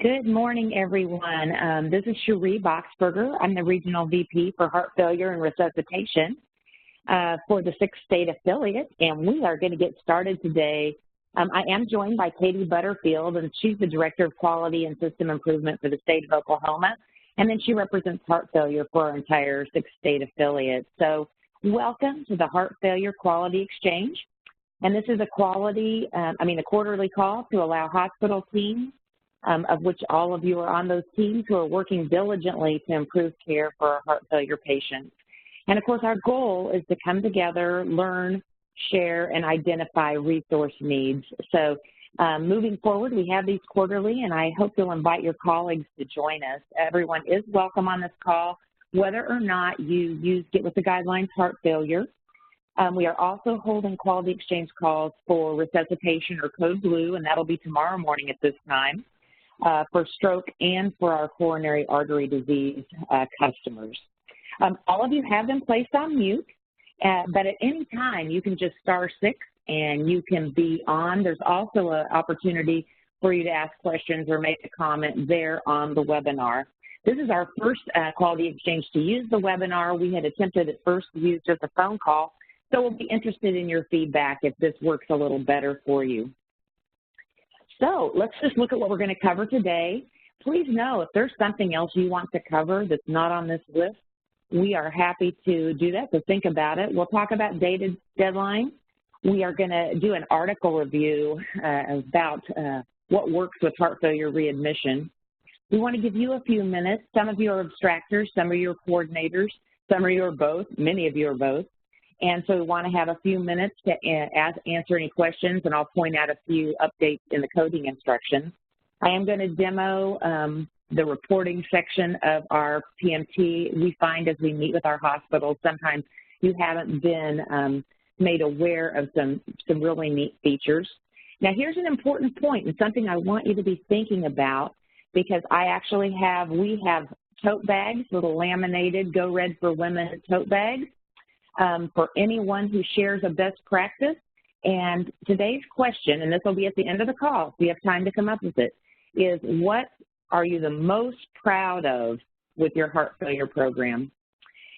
Good morning, everyone. This is Cherie Boxberger. I'm the Regional VP for Heart Failure and Resuscitation for the 6th state affiliate, and we are going to get started today. I am joined by Katie Butterfield, and she's the Director of Quality and System Improvement for the state of Oklahoma, and then she represents heart failure for our entire 6th state affiliate. So welcome to the Heart Failure Quality Exchange, and this is a quarterly call to allow hospital teams, of which all of you are on those teams, who are working diligently to improve care for our heart failure patients. And of course, our goal is to come together, learn, share, and identify resource needs. So moving forward, we have these quarterly, and I hope you'll invite your colleagues to join us. Everyone is welcome on this call, whether or not you use Get With the Guidelines Heart Failure. We are also holding quality exchange calls for resuscitation or Code Blue, and that'll be tomorrow morning at this time, for stroke and for our coronary artery disease customers. All of you have been placed on mute, but at any time you can just *6 and you can be on. There's also an opportunity for you to ask questions or make a comment there on the webinar. This is our first quality exchange to use the webinar. We had attempted at first to use just a phone call, so we'll be interested in your feedback if this works a little better for you. So let's just look at what we're going to cover today. Please know if there's something else you want to cover that's not on this list, we are happy to do that, so think about it. We'll talk about dated deadlines. We are going to do an article review about what works with heart failure readmission. We want to give you a few minutes. Some of you are abstractors, some of you are coordinators, some of you are both, many of you are both. And so we want to have a few minutes to answer any questions, and I'll point out a few updates in the coding instructions. I am going to demo the reporting section of our PMT. We find as we meet with our hospitals, sometimes you haven't been made aware of some really neat features. Now, here's an important point and something I want you to be thinking about, because we have tote bags, little laminated Go Red for Women tote bags, for anyone who shares a best practice. And today's question, and this will be at the end of the call, if we have time to come up with it, is what are you the most proud of with your heart failure program?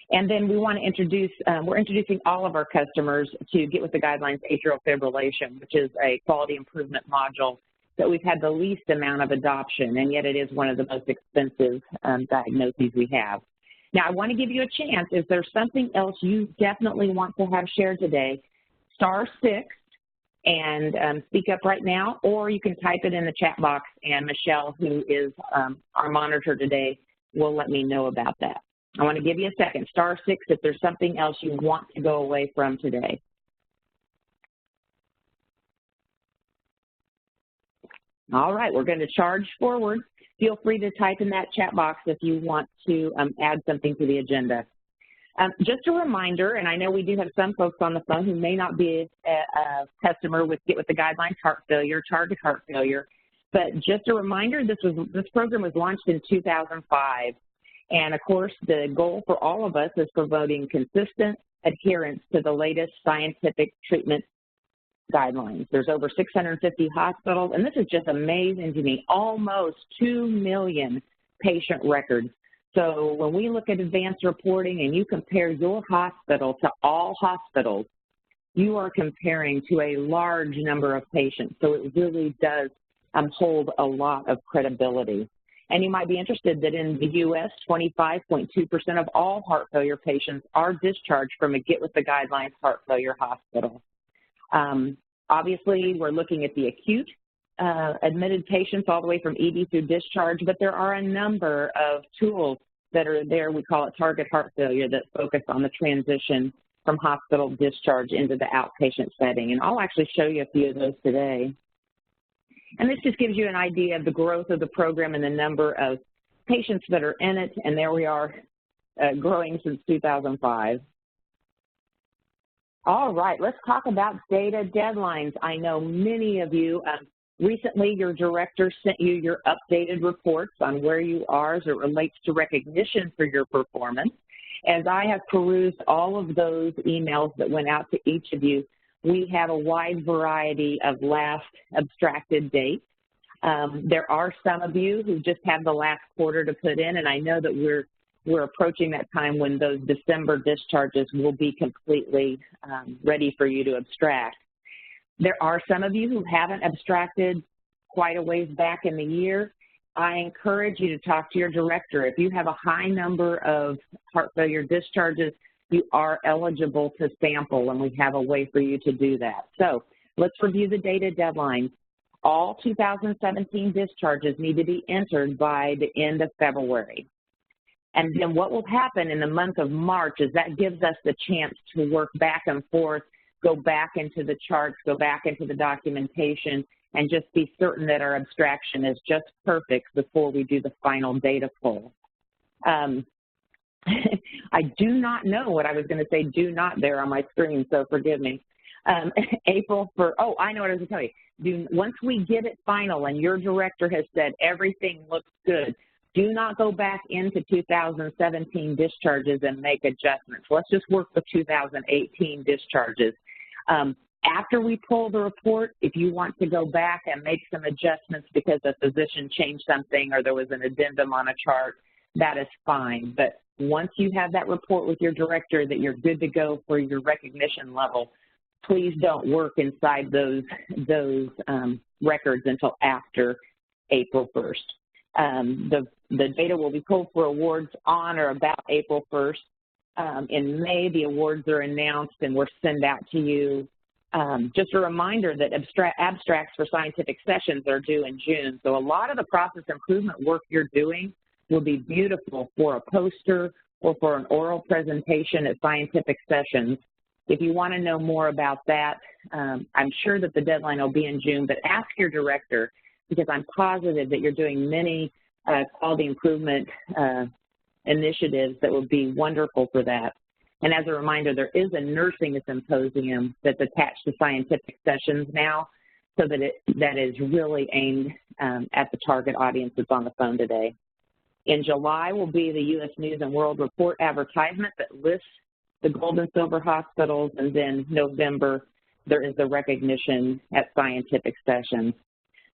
And then we want to introduce, we're introducing all of our customers to Get With the Guidelines Atrial Fibrillation, which is a quality improvement module that we've had the least amount of adoption, and yet it is one of the most expensive diagnoses we have. Now, I want to give you a chance. If there's something else you definitely want to have shared today, *6 and speak up right now, or you can type it in the chat box, and Michelle, who is our monitor today, will let me know about that. I want to give you a second. *6 if there's something else you want to go away from today. All right, we're going to charge forward. Feel free to type in that chat box if you want to add something to the agenda. Just a reminder, and I know we do have some folks on the phone who may not be a customer with Get With the Guidelines Heart Failure, Target Heart Failure, but just a reminder, this program was launched in 2005. And of course, the goal for all of us is promoting consistent adherence to the latest scientific treatment guidelines. There's over 650 hospitals, and this is just amazing to me, almost 2 million patient records. So when we look at advanced reporting and you compare your hospital to all hospitals, you are comparing to a large number of patients. So it really does hold a lot of credibility. And you might be interested that in the U.S., 25.2% of all heart failure patients are discharged from a Get With the Guidelines heart failure hospital. Obviously, we're looking at the acute admitted patients all the way from ED through discharge, but there are a number of tools that are there. We call it Target Heart Failure, that focus on the transition from hospital discharge into the outpatient setting. And I'll actually show you a few of those today. And this just gives you an idea of the growth of the program and the number of patients that are in it. And there we are, growing since 2005. All right, let's talk about data deadlines. I know many of you, recently your director sent you your updated reports on where you are as it relates to recognition for your performance. As I have perused all of those emails that went out to each of you, we have a wide variety of last abstracted dates. There are some of you who just have the last quarter to put in, and I know that we're approaching that time when those December discharges will be completely ready for you to abstract. There are some of you who haven't abstracted quite a ways back in the year. I encourage you to talk to your director. If you have a high number of heart failure discharges, you are eligible to sample, and we have a way for you to do that. So let's review the data deadlines. All 2017 discharges need to be entered by the end of February. And then what will happen in the month of March is that gives us the chance to work back and forth, go back into the charts, go back into the documentation, and just be certain that our abstraction is just perfect before we do the final data pull. I do not know what I was going to say do not there on my screen, so forgive me. April for, oh, I know what I was going to tell you. Once we get it final and your director has said everything looks good, do not go back into 2017 discharges and make adjustments. Let's just work with 2018 discharges. After we pull the report, if you want to go back and make some adjustments because a physician changed something or there was an addendum on a chart, that is fine. But once you have that report with your director that you're good to go for your recognition level, please don't work inside those records until after April 1st. The data will be pulled for awards on or about April 1st. In May, the awards are announced and were sent out to you. Just a reminder that abstracts for scientific sessions are due in June. So a lot of the process improvement work you're doing will be beautiful for a poster or for an oral presentation at scientific sessions. If you want to know more about that, I'm sure that the deadline will be in June, but ask your director because I'm positive that you're doing many quality improvement initiatives that would be wonderful for that. And as a reminder, there is a nursing symposium that's attached to scientific sessions now, so that that is really aimed at the target audience that's on the phone today. In July will be the U.S. News and World Report advertisement that lists the gold and silver hospitals, and then November there is the recognition at scientific sessions.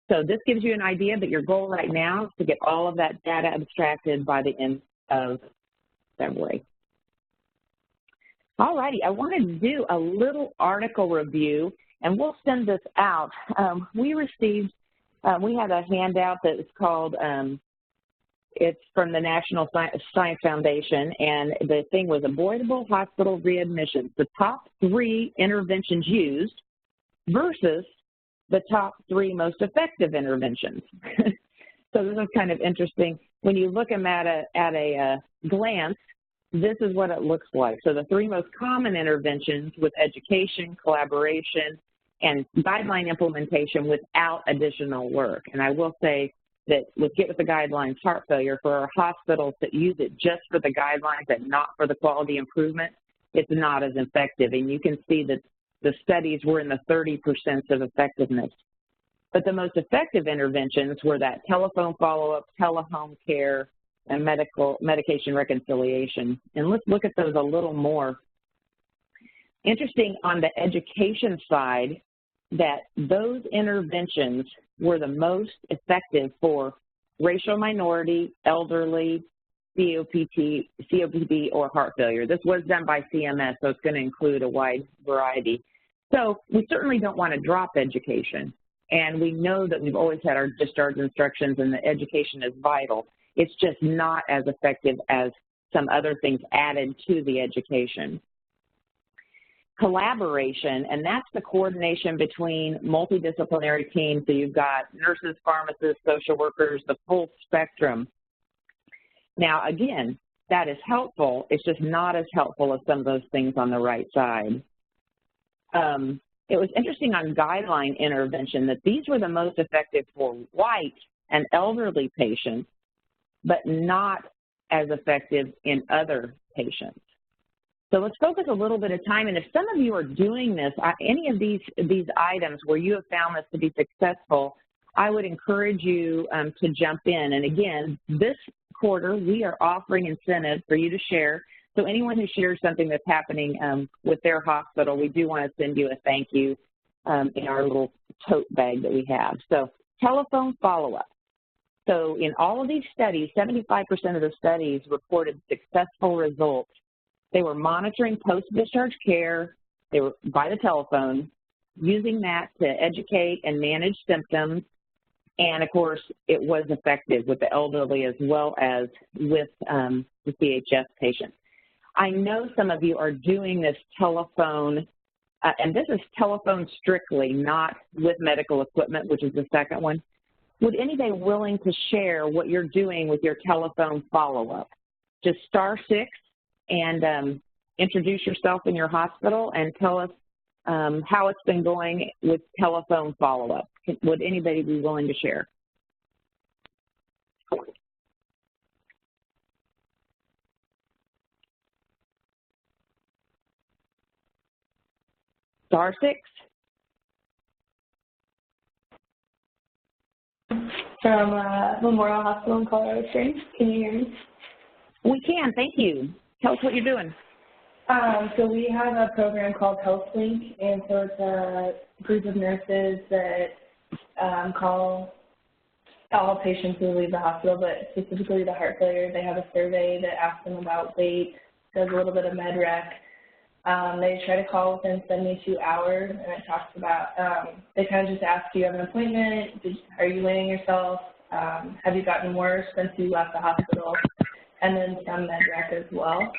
So this gives you an idea that your goal right now is to get all of that data abstracted by the end of February. All righty, I wanted to do a little article review, and we'll send this out. We had a handout that is called, it's from the National Science Foundation, and the thing was avoidable hospital readmissions, the top 3 interventions used versus the top 3 most effective interventions. So this is kind of interesting. When you look at a glance, this is what it looks like. So the 3 most common interventions with education, collaboration, and guideline implementation without additional work. And I will say that with Get With the Guidelines heart failure, for our hospitals that use it just for the guidelines and not for the quality improvement, it's not as effective. And you can see that the studies were in the 30% of effectiveness. But the most effective interventions were that telephone follow-up, telehome care, and medication reconciliation. And let's look at those a little more. Interesting on the education side that those interventions were the most effective for racial minority, elderly, COPD, or heart failure. This was done by CMS, so it's going to include a wide variety. So we certainly don't want to drop education. And we know that we've always had our discharge instructions and the education is vital. It's just not as effective as some other things added to the education. Collaboration, and that's the coordination between multidisciplinary teams. So you've got nurses, pharmacists, social workers, the full spectrum. Now, again, that is helpful. It's just not as helpful as some of those things on the right side. It was interesting on guideline intervention that these were the most effective for white and elderly patients, but not as effective in other patients. So let's focus a little bit of time, and if some of you are doing this, any of these items where you have found this to be successful, I would encourage you to jump in. And again, this quarter we are offering incentives for you to share. So anyone who shares something that's happening with their hospital, we do want to send you a thank you in our little tote bag that we have. So telephone follow-up. So in all of these studies, 75% of the studies reported successful results. They were monitoring post-discharge care, they were by the telephone, using that to educate and manage symptoms, and of course, it was effective with the elderly as well as with the CHF patients. I know some of you are doing this telephone, and this is telephone strictly, not with medical equipment, which is the second one. Would anybody willing to share what you're doing with your telephone follow-up? Just *6 and introduce yourself in your hospital and tell us how it's been going with telephone follow-up. Would anybody be willing to share? *6. From Memorial Hospital in Colorado Springs. Can you hear me? We can, thank you. Tell us what you're doing. So we have a program called HealthLink, and so it's a group of nurses that call all patients who leave the hospital, but specifically the heart failure. They have a survey that asks them about weight, does a little bit of med rec. They try to call within 72 hours, and it talks about, they kind of just ask, do you have an appointment? Are you weighing yourself? Have you gotten worse since you left the hospital? And then some med rec as well.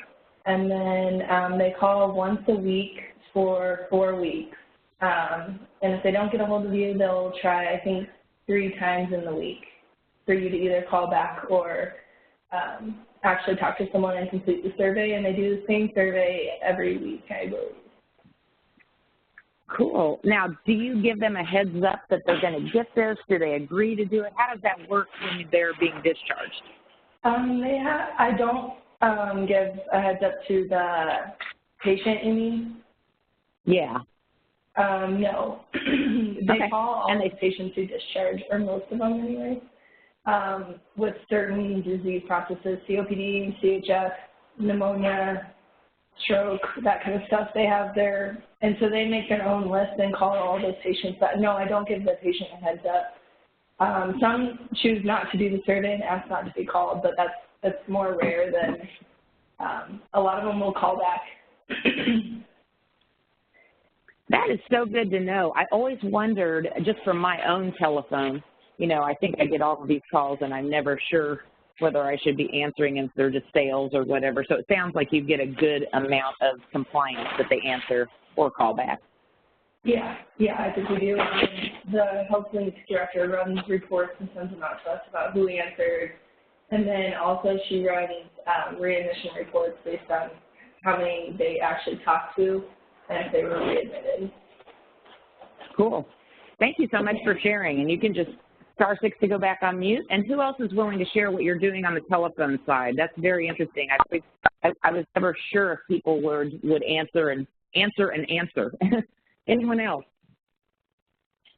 And then they call once a week for 4 weeks. And if they don't get a hold of you, they'll try, I think, 3 times in the week for you to either call back or actually talk to someone and complete the survey. And they do the same survey every week, I believe. Cool. Now, do you give them a heads up that they're going to get this? Do they agree to do it? How does that work when they're being discharged? I don't give a heads up to the patient, you mean? Yeah. No. They call all the patients who discharge, or most of them anyway, with certain disease processes, COPD, CHF, pneumonia, stroke, that kind of stuff. They have their, and so they make their own list and call all those patients. But no, I don't give the patient a heads up. Some choose not to do the survey and ask not to be called, but that's more rare than a lot of them will call back. That is so good to know. I always wondered, just from my own telephone, you know, I think I get all of these calls and I'm never sure whether I should be answering if they're just sales or whatever. So it sounds like you get a good amount of compliance that they answer or call back. Yeah, I think we do. The HealthLink director runs reports and sends them out to us about who answered. And then also she runs readmission reports based on how many they actually talked to and if they were readmitted. Cool. Thank you so much for sharing. And you can just *6 to go back on mute. And who else is willing to share what you're doing on the telephone side? That's very interesting. I was never sure if people would answer. Anyone else?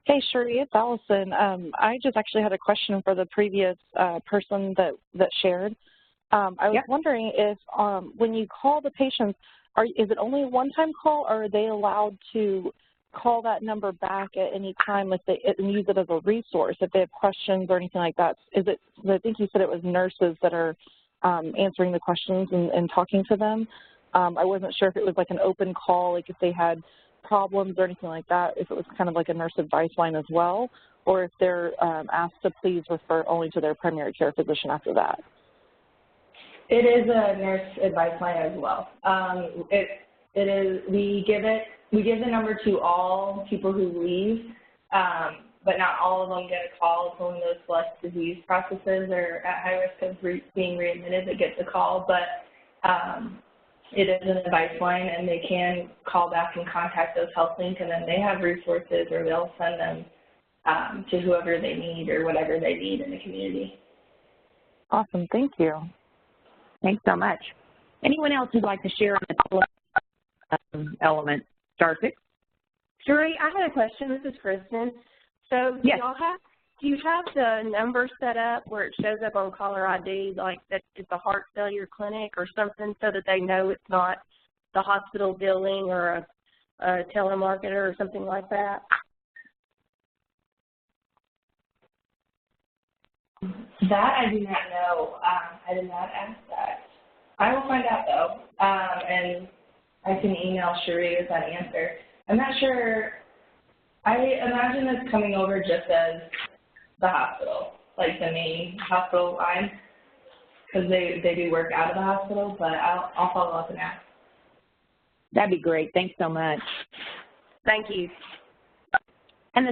Hey, Sherry, it's Allison. I just actually had a question for the previous person that shared. I was wondering if when you call the patients, is it only a one-time call, or are they allowed to call that number back at any time and use it as a resource if they have questions or anything like that? I think you said it was nurses that are answering the questions and talking to them. I wasn't sure if it was like an open call, like if they had problems or anything like that, if it was kind of like a nurse advice line as well, or if they're asked to please refer only to their primary care physician after that. It is a nurse advice line as well. It is. We give the number to all people who leave, but not all of them get a call. It's only those select disease processes or at high risk of being readmitted that gets a call. But it is an advice line, and they can call back and contact those HealthLink, and then they have resources, or they'll send them to whoever they need or whatever they need in the community. Awesome. Thank you. Thanks so much. Anyone else who'd like to share on the element *6? Sherry, I had a question. This is Kristen. So yes. Do you have the number set up where it shows up on caller ID, like that it's a heart failure clinic or something, so that they know it's not the hospital billing or a telemarketer or something like that? That I do not know. I did not ask that. I will find out though, and I can email Cherie with that answer. I'm not sure. I imagine it's coming over just as the hospital, like the main hospital line, because they do work out of the hospital, but I'll follow up and ask. That'd be great. Thanks so much. Thank you. And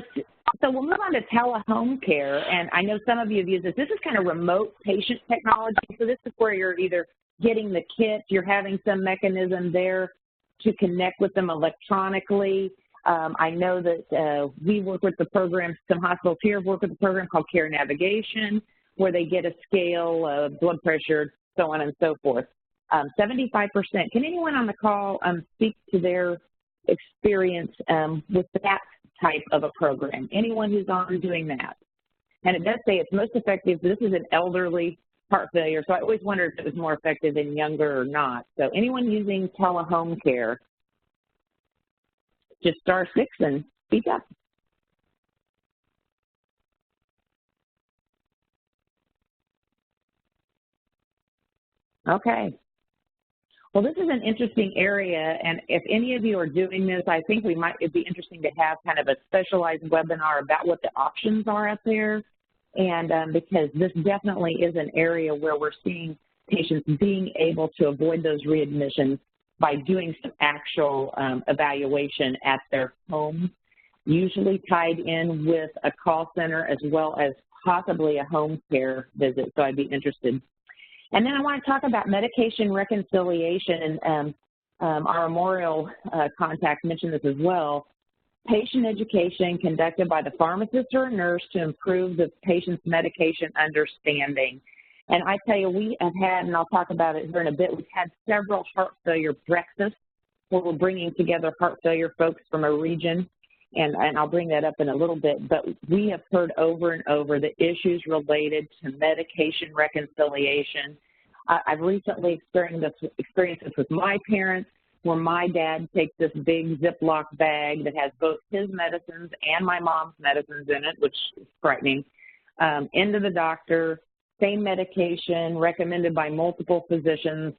so we'll move on to telehome care, and I know some of you have used this. This is kind of remote patient technology, so this is where you're either getting the kit, you're having some mechanism there to connect with them electronically. I know that we work with the program, some hospitals here work with a program called Care Navigation, where they get a scale of blood pressure, so on and so forth. 75%. Can anyone on the call speak to their experience with that type of a program? Anyone who's on doing that? And it does say it's most effective. This is an elderly heart failure, so I always wondered if it was more effective in younger or not. So anyone using telehome care, just *6 and speak up. Okay. Well, this is an interesting area, and if any of you are doing this, I think it'd be interesting to have kind of a specialized webinar about what the options are out there, and because this definitely is an area where we're seeing patients being able to avoid those readmissions by doing some actual evaluation at their home, usually tied in with a call center as well as possibly a home care visit, so I'd be interested. And then I want to talk about medication reconciliation, and our Memorial contact mentioned this as well. Patient education conducted by the pharmacist or nurse to improve the patient's medication understanding. And I tell you, we have had, and I'll talk about it here in a bit, we've had several heart failure breakfasts where we're bringing together heart failure folks from a region, and I'll bring that up in a little bit, but we have heard over and over the issues related to medication reconciliation. I've recently experienced this with my parents, where my dad takes this big Ziploc bag that has both his medicines and my mom's medicines in it, which is frightening, into the doctor, same medication, recommended by multiple physicians,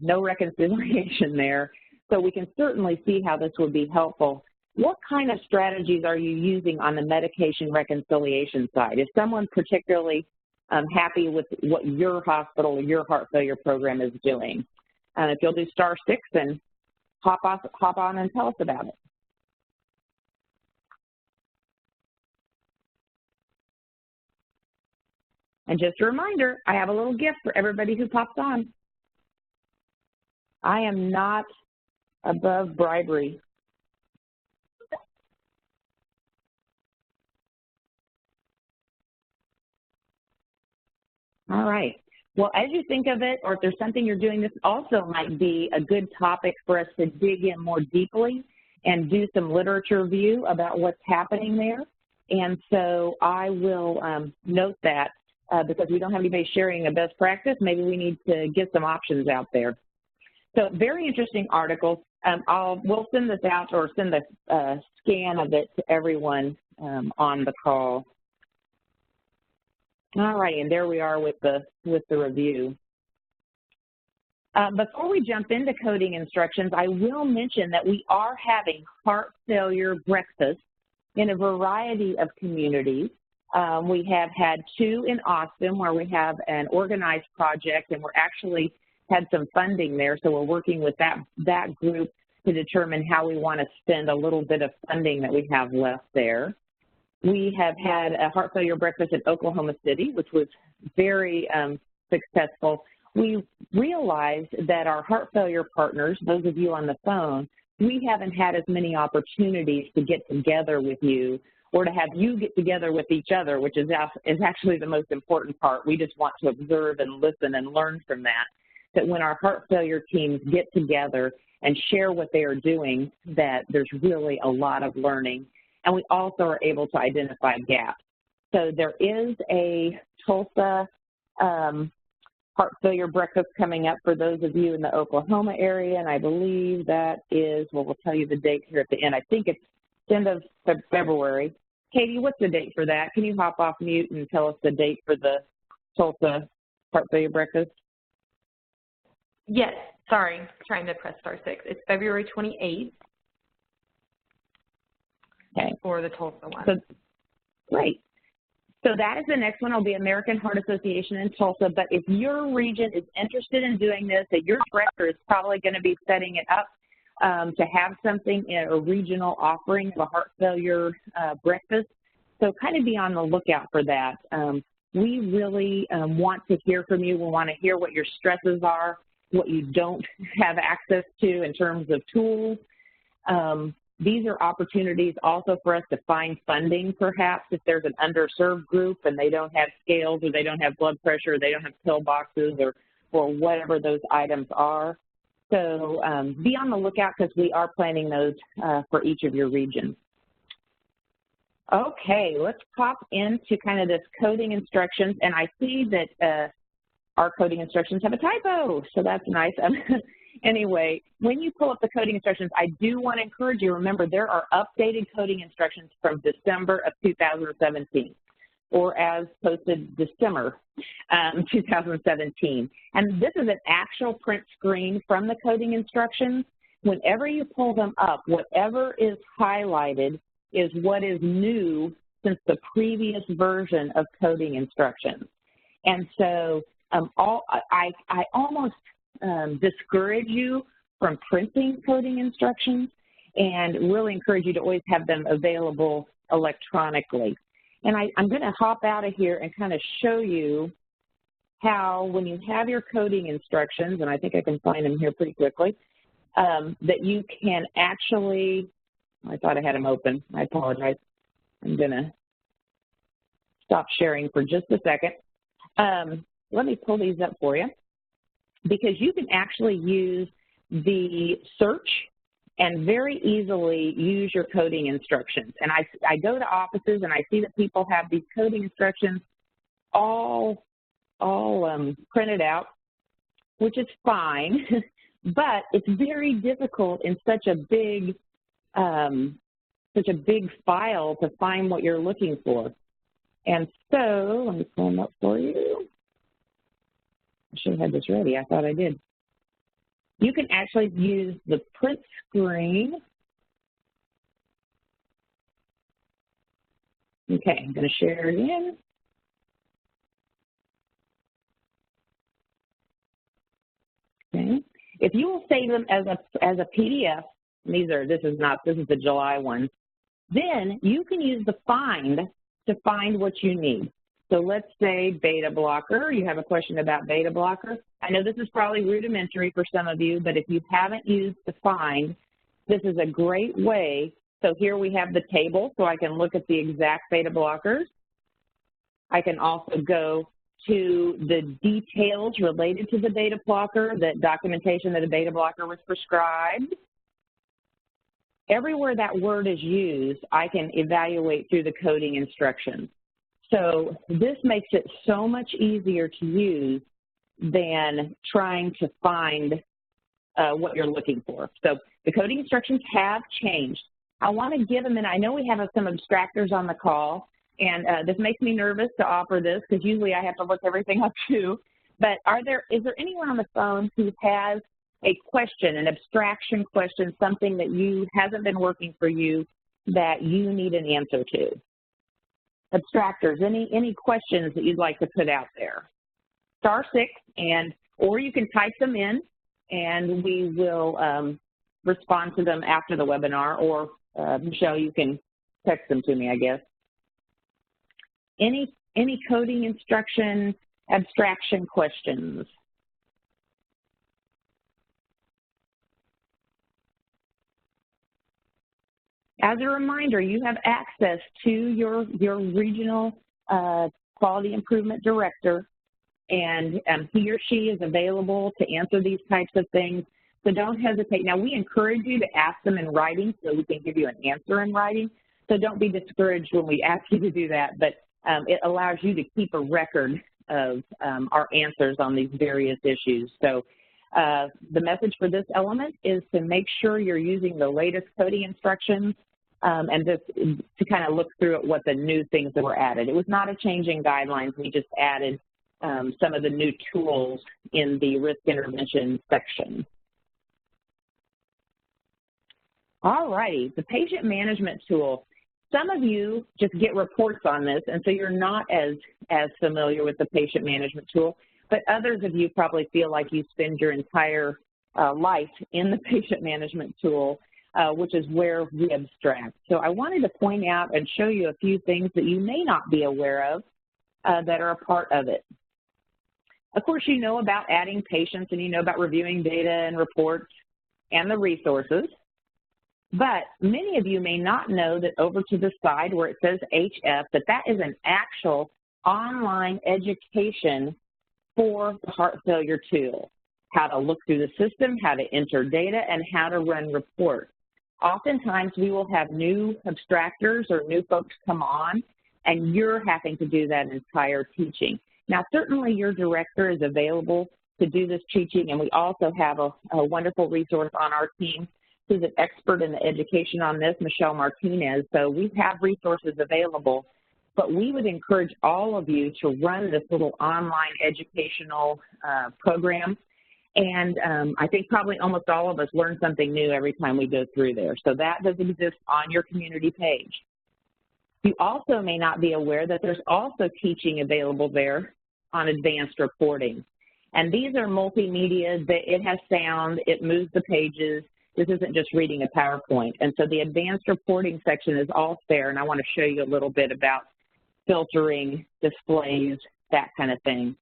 no reconciliation there. So we can certainly see how this would be helpful. What kind of strategies are you using on the medication reconciliation side? Is someone particularly happy with what your hospital or your heart failure program is doing? If you'll do *6 and hop on and tell us about it. And just a reminder, I have a little gift for everybody who pops on. I am not above bribery. All right. Well, as you think of it, or if there's something you're doing, this also might be a good topic for us to dig in more deeply and do some literature review about what's happening there. And so I will note that because we don't have anybody sharing a best practice, maybe we need to get some options out there. So very interesting article. We'll send this out or send a scan of it to everyone on the call. All right, and there we are with the review. Before we jump into coding instructions, I will mention that we are having heart failure breakfasts in a variety of communities. We have had 2 in Austin where we have an organized project, and we're actually had some funding there, so we're working with that group to determine how we want to spend a little bit of funding that we have left there. We have had a heart failure breakfast in Oklahoma City, which was very successful. We realized that our heart failure partners, those of you on the phone, we haven't had as many opportunities to get together with you or to have you get together with each other, which is actually the most important part. We just want to observe and listen and learn from that. That when our heart failure teams get together and share what they are doing, that there's really a lot of learning. And we also are able to identify gaps. So there is a Tulsa heart failure breakfast coming up for those of you in the Oklahoma area, and I believe that is, well, we'll tell you the date here at the end. I think it's the end of February. Katie, what's the date for that? Can you hop off mute and tell us the date for the Tulsa heart failure breakfast? Yes, sorry, trying to press star 6. It's February 28th. Okay. For the Tulsa one. So, great. So that is the next one. It'll be American Heart Association in Tulsa. But if your region is interested in doing this, that your director is probably going to be setting it up to have something in a regional offering of a heart failure breakfast. So kind of be on the lookout for that. We really want to hear from you. We want to hear what your stresses are, what you don't have access to in terms of tools. These are opportunities also for us to find funding, perhaps, if there's an underserved group and they don't have scales or they don't have blood pressure, or they don't have pill boxes or whatever those items are. So be on the lookout because we are planning those for each of your regions. Okay, let's pop into kind of this coding instructions. And I see that our coding instructions have a typo, so that's nice. Anyway, when you pull up the coding instructions, I do want to encourage you, remember, there are updated coding instructions from December of 2017, or as posted December 2017. And this is an actual print screen from the coding instructions. Whenever you pull them up, whatever is highlighted is what is new since the previous version of coding instructions. And so I almost discourage you from printing coding instructions and really encourage you to always have them available electronically. And I'm going to hop out of here and kind of show you how when you have your coding instructions, and I think I can find them here pretty quickly, that you can actually, I thought I had them open. I apologize. I'm going to stop sharing for just a second. Let me pull these up for you, because you can actually use the search and very easily use your coding instructions. And I go to offices and I see that people have these coding instructions all printed out, which is fine, but it's very difficult in such a big file to find what you're looking for. And so let me pull them up for you. I should have had this ready. I thought I did. You can actually use the print screen. Okay, I'm going to share it again. Okay. If you will save them as a PDF, this is the July one, then you can use the find to find what you need. So let's say beta blocker. You have a question about beta blocker. I know this is probably rudimentary for some of you, but if you haven't used the find, this is a great way. So here we have the table, so I can look at the exact beta blockers. I can also go to the details related to the beta blocker, that documentation that a beta blocker was prescribed. Everywhere that word is used, I can evaluate through the coding instructions. So this makes it so much easier to use than trying to find what you're looking for. So the coding instructions have changed. I want to give them, and I know we have some abstractors on the call, and this makes me nervous to offer this because usually I have to look everything up too. But is there anyone on the phone who has a question, an abstraction question, something that hasn't been working for you that you need an answer to? Abstractors, any questions that you'd like to put out there? Star 6, or you can type them in, and we will respond to them after the webinar, or Michelle, you can text them to me, I guess. Any coding instruction, abstraction questions? As a reminder, you have access to your regional quality improvement director, and he or she is available to answer these types of things. So don't hesitate. Now, we encourage you to ask them in writing so we can give you an answer in writing. So don't be discouraged when we ask you to do that, but it allows you to keep a record of our answers on these various issues. So the message for this element is to make sure you're using the latest coding instructions and just to kind of look through at what the new things that were added. It was not a change in guidelines. We just added some of the new tools in the risk intervention section. All righty, the patient management tool. Some of you just get reports on this, and so you're not as familiar with the patient management tool, but others of you probably feel like you spend your entire life in the patient management tool, which is where we abstract. So I wanted to point out and show you a few things that you may not be aware of that are a part of it. Of course, you know about adding patients and you know about reviewing data and reports and the resources. But many of you may not know that over to the side where it says HF, that is an actual online education for the heart failure tool, how to look through the system, how to enter data, and how to run reports. Oftentimes we will have new abstractors or new folks come on, and you're having to do that entire teaching. Now, certainly your director is available to do this teaching, and we also have a wonderful resource on our team who's an expert in the education on this, Michelle Martinez. So we have resources available, but we would encourage all of you to run this little online educational program. And I think probably almost all of us learn something new every time we go through there. So that does exist on your community page. You also may not be aware that there's also teaching available there on advanced reporting. And these are multimedia. It has sound, it moves the pages. This isn't just reading a PowerPoint. And so the advanced reporting section is all there, and I want to show you a little bit about filtering, displays, that kind of thing.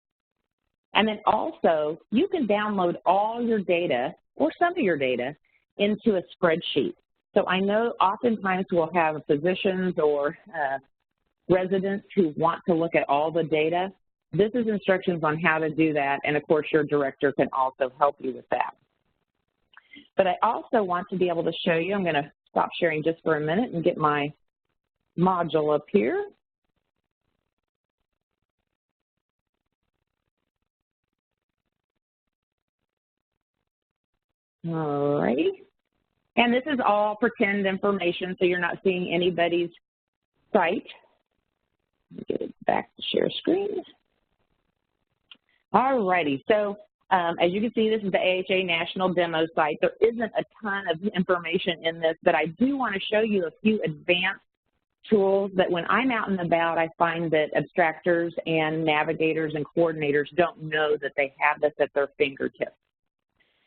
And then also, you can download all your data, or some of your data, into a spreadsheet. So I know oftentimes we'll have physicians or residents who want to look at all the data. This is instructions on how to do that, and of course your director can also help you with that. But I also want to be able to show you, I'm going to stop sharing just for a minute and get my module up here. All righty. And this is all pretend information, so you're not seeing anybody's site. Let me get it back to share screen. All righty. So as you can see, this is the AHA National Demo site. There isn't a ton of information in this, but I do want to show you a few advanced tools that when I'm out and about, I find that abstractors and navigators and coordinators don't know that they have this at their fingertips.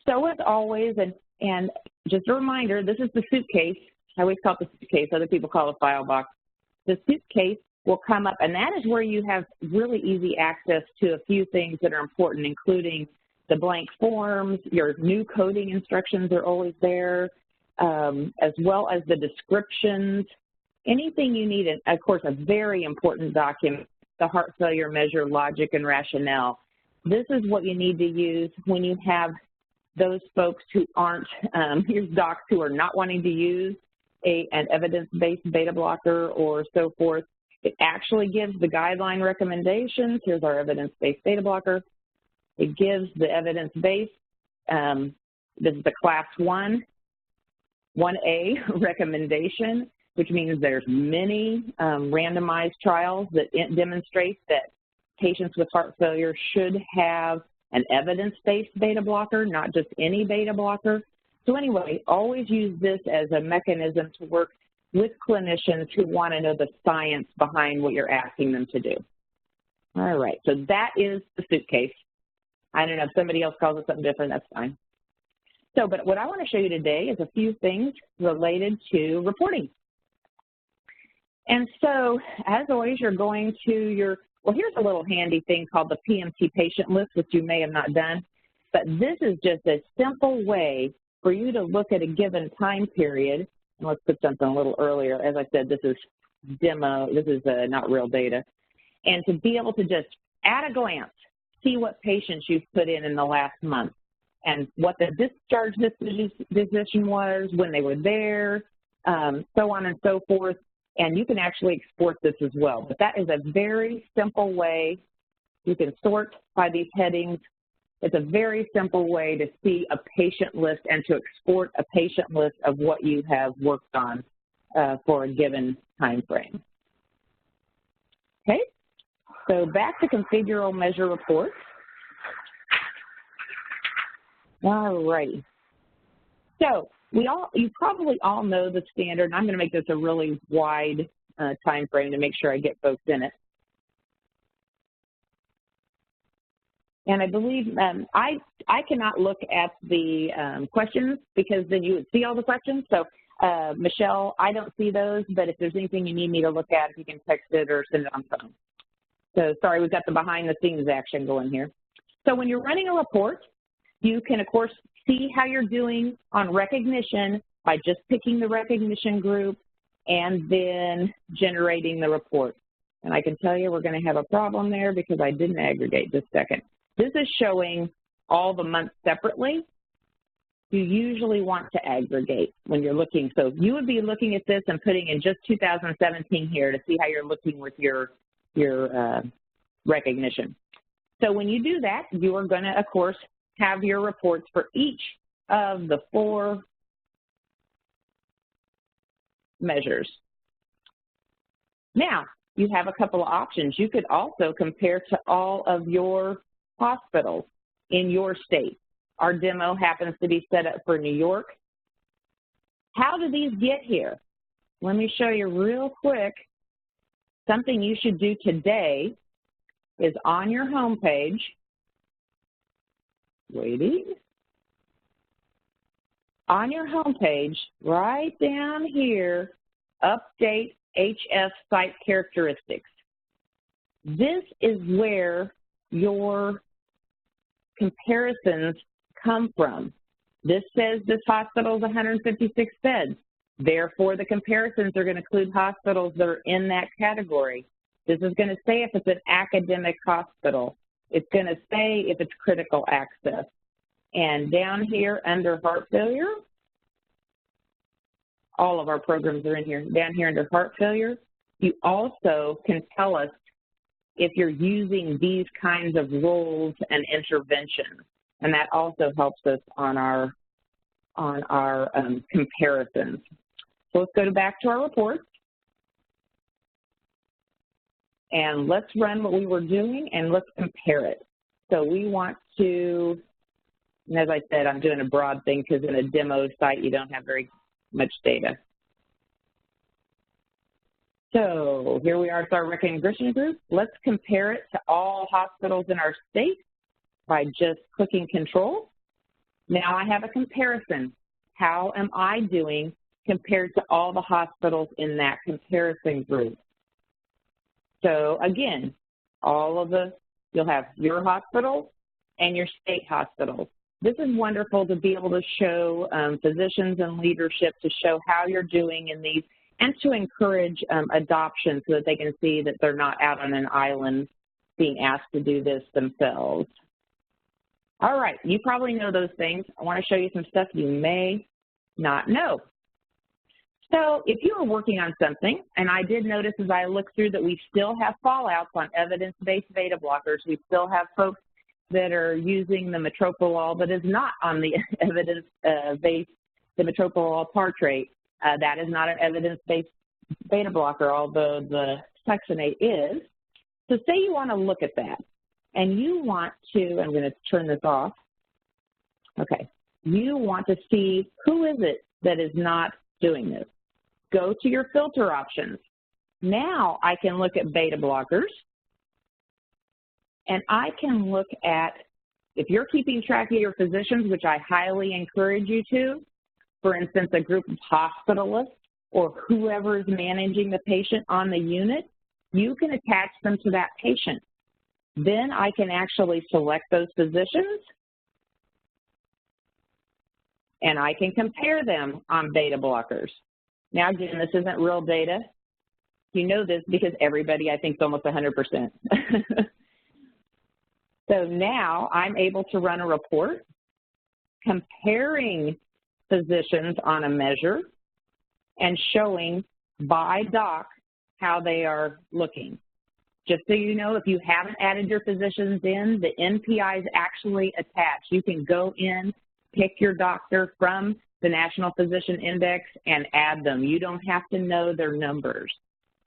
So as always, and just a reminder, this is the suitcase. I always call it the suitcase. Other people call it a file box. The suitcase will come up, and that is where you have really easy access to a few things that are important, including the blank forms, your new coding instructions are always there, as well as the descriptions, anything you need, and of course a very important document, the heart failure measure logic and rationale. This is what you need to use when you have those folks who aren't, here's docs who are not wanting to use an evidence-based beta blocker or so forth. It actually gives the guideline recommendations. Here's our evidence-based beta blocker. It gives the evidence-based, this is the class 1, 1A recommendation, which means there's many randomized trials that demonstrate that patients with heart failure should have an evidence-based beta blocker, not just any beta blocker. So anyway, always use this as a mechanism to work with clinicians who want to know the science behind what you're asking them to do. All right, so that is the suitcase. I don't know if somebody else calls it something different, that's fine. So, but what I want to show you today is a few things related to reporting. And so, as always, you're going to your, well, here's a little handy thing called the PMT patient list, which you may have not done. But this is just a simple way for you to look at a given time period. And let's put something a little earlier. As I said, this is demo, this is not real data. And to be able to just, at a glance, see what patients you've put in the last month and what the discharge disposition was, when they were there, so on and so forth. And you can actually export this as well. But that is a very simple way. You can sort by these headings. It's a very simple way to see a patient list and to export a patient list of what you have worked on for a given time frame. Okay? So back to configure or measure reports. All righty. So you probably all know the standard, and I'm going to make this a really wide time frame to make sure I get folks in it. And I believe I cannot look at the questions because then you would see all the questions. So Michelle, I don't see those, but if there's anything you need me to look at, you can text it or send it on phone. So sorry, we've got the behind the scenes action going here. So when you're running a report, you can of course see how you're doing on recognition by just picking the recognition group and then generating the report. And I can tell you we're going to have a problem there because I didn't aggregate this second. This is showing all the months separately. You usually want to aggregate when you're looking. So you would be looking at this and putting in just 2017 here to see how you're looking with your recognition. So when you do that, you are going to, of course, have your reports for each of the 4 measures. Now, you have a couple of options. You could also compare to all of your hospitals in your state. Our demo happens to be set up for New York. How do these get here? Let me show you real quick. Something you should do today is on your home page, on your home page, right down here, update HS site characteristics. This is where your comparisons come from. This says this hospital is 156 beds. Therefore, the comparisons are going to include hospitals that are in that category. This is going to say if it's an academic hospital. It's going to say if it's critical access. And down here under heart failure, all of our programs are in here. Down here under heart failure, you also can tell us if you're using these kinds of roles and interventions. And that also helps us on our comparisons. So let's go back to our reports. And let's run what we were doing and let's compare it. So we want to, and as I said, I'm doing a broad thing because in a demo site you don't have very much data. So here we are with our recognition group. Let's compare it to all hospitals in our state by just clicking control. Now I have a comparison. How am I doing compared to all the hospitals in that comparison group? So again, you'll have your hospital and your state hospitals. This is wonderful to be able to show physicians and leadership to show how you're doing in these and to encourage adoption so that they can see that they're not out on an island being asked to do this themselves. All right, you probably know those things. I want to show you some stuff you may not know. So if you are working on something, and I did notice as I looked through that we still have fallouts on evidence-based beta blockers. We still have folks that are using the metoprolol that is not on the evidence-based, the metoprolol tartrate. That is not an evidence-based beta blocker, although the succinate is. So say you want to look at that, and you want to, I'm going to turn this off. Okay. You want to see who is it that is not doing this. Go to your filter options. Now I can look at beta blockers, and I can look at, if you're keeping track of your physicians, which I highly encourage you to, for instance, a group of hospitalists or whoever is managing the patient on the unit, you can attach them to that patient. Then I can actually select those physicians, and I can compare them on beta blockers. Now, again, this isn't real data. You know this because everybody, I think, is almost 100%. So now I'm able to run a report comparing physicians on a measure and showing by doc how they are looking. Just so you know, if you haven't added your physicians in, the NPI is actually attached. You can go in, pick your doctor from the National Physician Index and add them. You don't have to know their numbers.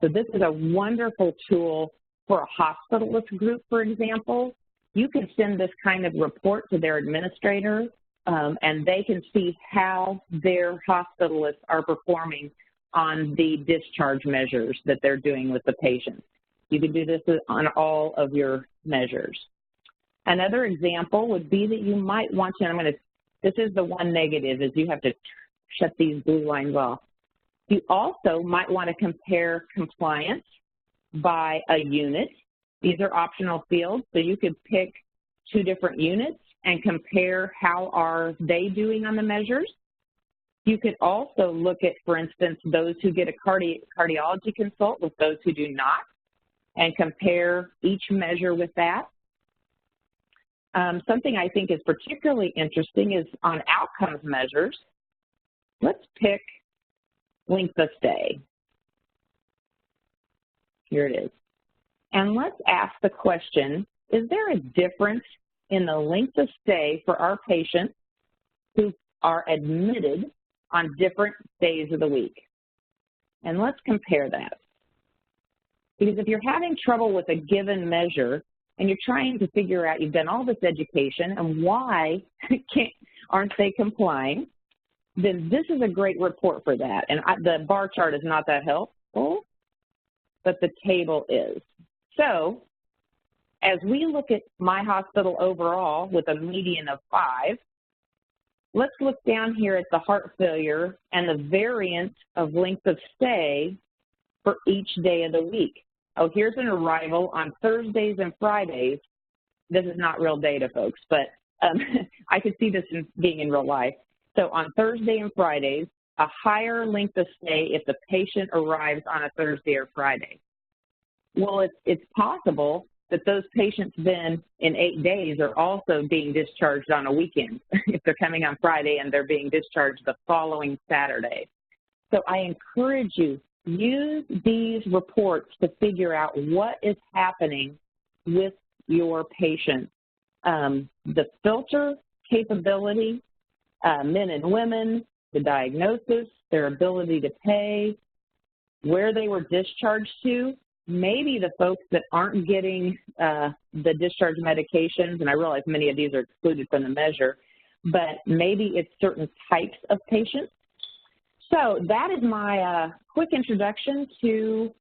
So this is a wonderful tool For a hospitalist group, for example, you can send this kind of report to their administrator, and they can see how their hospitalists are performing on the discharge measures that they're doing with the patient. You can do this on all of your measures. Another example would be that you might want to, this is the one negative, is you have to shut these blue lines off. You also might want to compare compliance by a unit. These are optional fields, so you could pick 2 different units and compare how are they doing on the measures. You could also look at, for instance, those who get a cardiology consult with those who do not, and compare each measure with that. Something I think is particularly interesting is on outcomes measures. Let's pick length of stay. Here it is. And let's ask the question, is there a difference in the length of stay for our patients who are admitted on different days of the week? And let's compare that. Because if you're having trouble with a given measure and you're trying to figure out, you've done all this education and why aren't they complying, then this is a great report for that. And the bar chart is not that helpful, but the table is. So as we look at my hospital overall with a median of 5, let's look down here at the heart failure and the variance of length of stay for each day of the week. Oh, here's an arrival on Thursdays and Fridays. This is not real data, folks, but I could see this being in real life. So on Thursday and Fridays, a higher length of stay if the patient arrives on a Thursday or Friday. Well, it's possible that those patients then in 8 days are also being discharged on a weekend if they're coming on Friday and they're being discharged the following Saturday. So I encourage you, use these reports to figure out what is happening with your patients. The filter capability, men and women, the diagnosis, their ability to pay, where they were discharged to, maybe the folks that aren't getting the discharge medications, and I realize many of these are excluded from the measure, but maybe it's certain types of patients. So that is my quick introduction to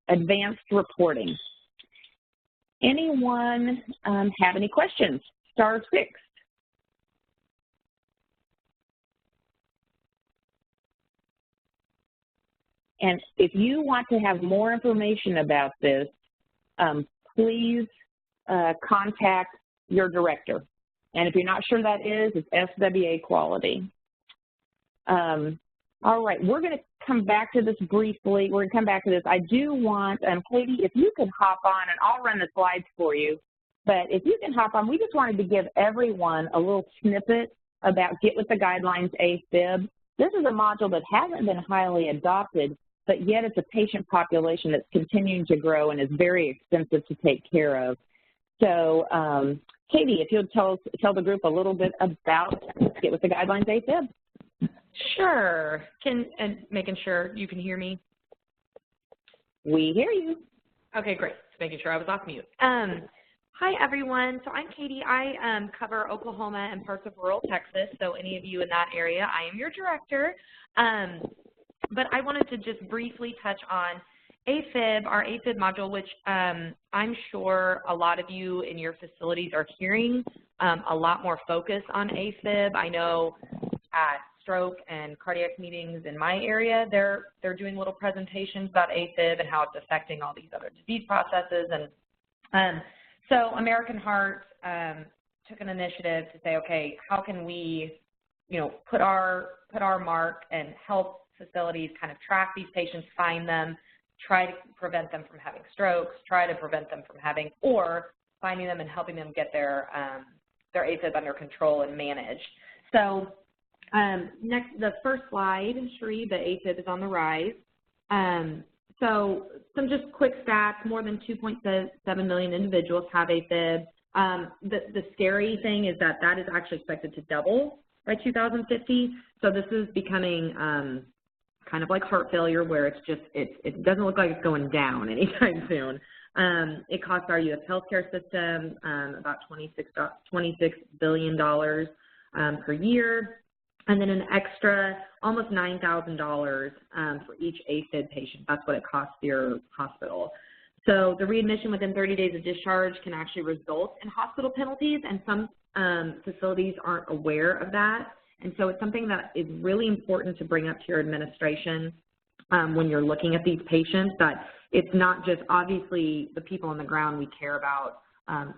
advanced reporting. Anyone have any questions? *6. And if you want to have more information about this, please contact your director. And if you're not sure that is, it's SWA Quality. All right, we're going to come back to this briefly. We're going to come back to this. I do want, Katie, if you can hop on, and I'll run the slides for you, but if you can hop on, we just wanted to give everyone a little snippet about Get With the Guidelines AFib. This is a module that hasn't been highly adopted, but yet it's a patient population that's continuing to grow and is very expensive to take care of. So, Katie, if you'll tell the group a little bit about Get With the Guidelines AFib. Sure. And making sure you can hear me? We hear you. Okay, great. Just making sure I was off mute. Hi, everyone. So I'm Katie. I cover Oklahoma and parts of rural Texas, so any of you in that area, I am your director. But I wanted to just briefly touch on AFib, our AFib module, which I'm sure a lot of you in your facilities are hearing a lot more focus on AFib. I know at stroke and cardiac meetings in my area, they're doing little presentations about AFib and how it's affecting all these other disease processes. And so American Heart took an initiative to say, okay, how can we, put our mark and help facilities kind of track these patients, find them, try to prevent them from having strokes, try to prevent them from having, or finding them and helping them get their AFib under control and managed. So next, the first slide, Sheree, the AFib is on the rise. So some just quick stats, more than 2.7 million individuals have AFib. The scary thing is that is actually expected to double by 2050. So this is becoming kind of like heart failure where it's just, it doesn't look like it's going down anytime soon. It costs our U.S. healthcare system about $26 billion per year, and then an extra almost $9,000 for each AFib patient. That's what it costs your hospital. So the readmission within 30 days of discharge can actually result in hospital penalties, and some facilities aren't aware of that. And so it's something that is really important to bring up to your administration when you're looking at these patients, that it's not just obviously the people on the ground. We care about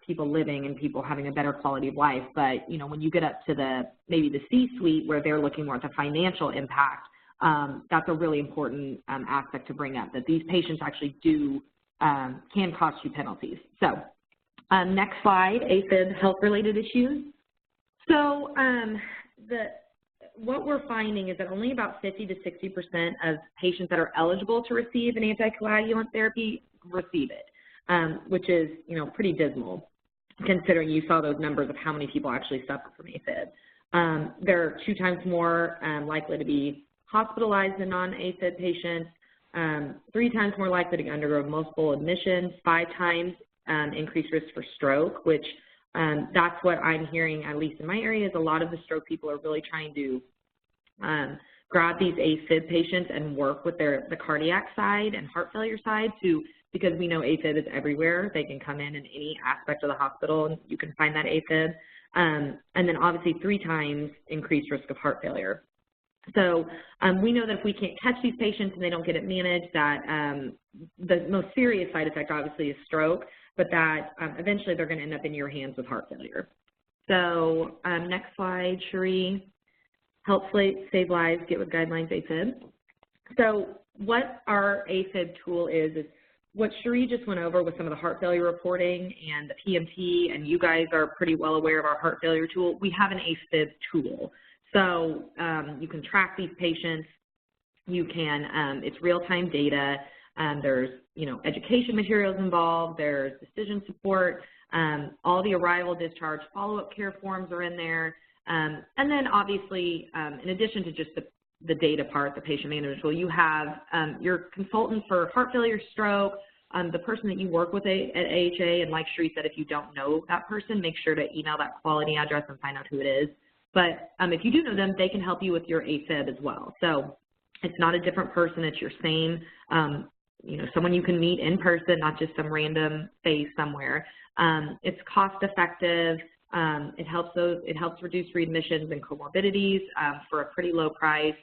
people living and people having a better quality of life. But, you know, when you get up to maybe the C-suite where they're looking more at the financial impact, that's a really important aspect to bring up, that these patients actually can cost you penalties. So next slide, AFib health-related issues. So what we're finding is that only about 50 to 60% of patients that are eligible to receive an anticoagulant therapy receive it, which is, you know, pretty dismal considering you saw those numbers of how many people actually suffer from AFib. They're 2 times more likely to be hospitalized than non-AFib patients, 3 times more likely to undergo multiple admissions, 5 times increased risk for stroke, which that's what I'm hearing, at least in my area, is a lot of the stroke people are really trying to grab these AFib patients and work with the cardiac side and heart failure side because we know AFib is everywhere. They can come in any aspect of the hospital and you can find that AFib. And then obviously 3 times increased risk of heart failure. So we know that if we can't catch these patients and they don't get it managed, that the most serious side effect obviously is stroke, but that eventually they're going to end up in your hands with heart failure. So next slide, Cherie. Help save lives, get with guidelines AFib. So what our AFib tool is what Cherie just went over with some of the heart failure reporting and the PMT, and you guys are pretty well aware of our heart failure tool. We have an AFib tool. So you can track these patients. You can, it's real-time data. There's, you know, education materials involved. There's decision support. All the arrival, discharge, follow-up care forms are in there. And then obviously, in addition to just the data part, the patient management tool, you have your consultant for heart failure, stroke, the person that you work with at AHA, and like Cherie said, if you don't know that person, make sure to email that quality address and find out who it is. But if you do know them, they can help you with your AFib as well. So it's not a different person, it's your same, you know, someone you can meet in person, not just some random face somewhere. It's cost effective. It helps reduce readmissions and comorbidities for a pretty low price,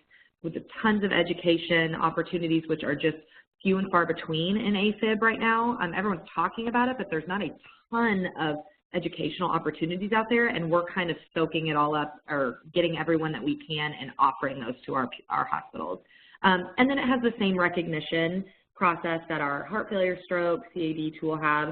with tons of education opportunities, which are just few and far between in AFib right now. Everyone's talking about it, but there's not a ton of educational opportunities out there, and we're kind of soaking it all up, or getting everyone that we can and offering those to our hospitals. And then it has the same recognition process that our heart failure, stroke, CAD tool have.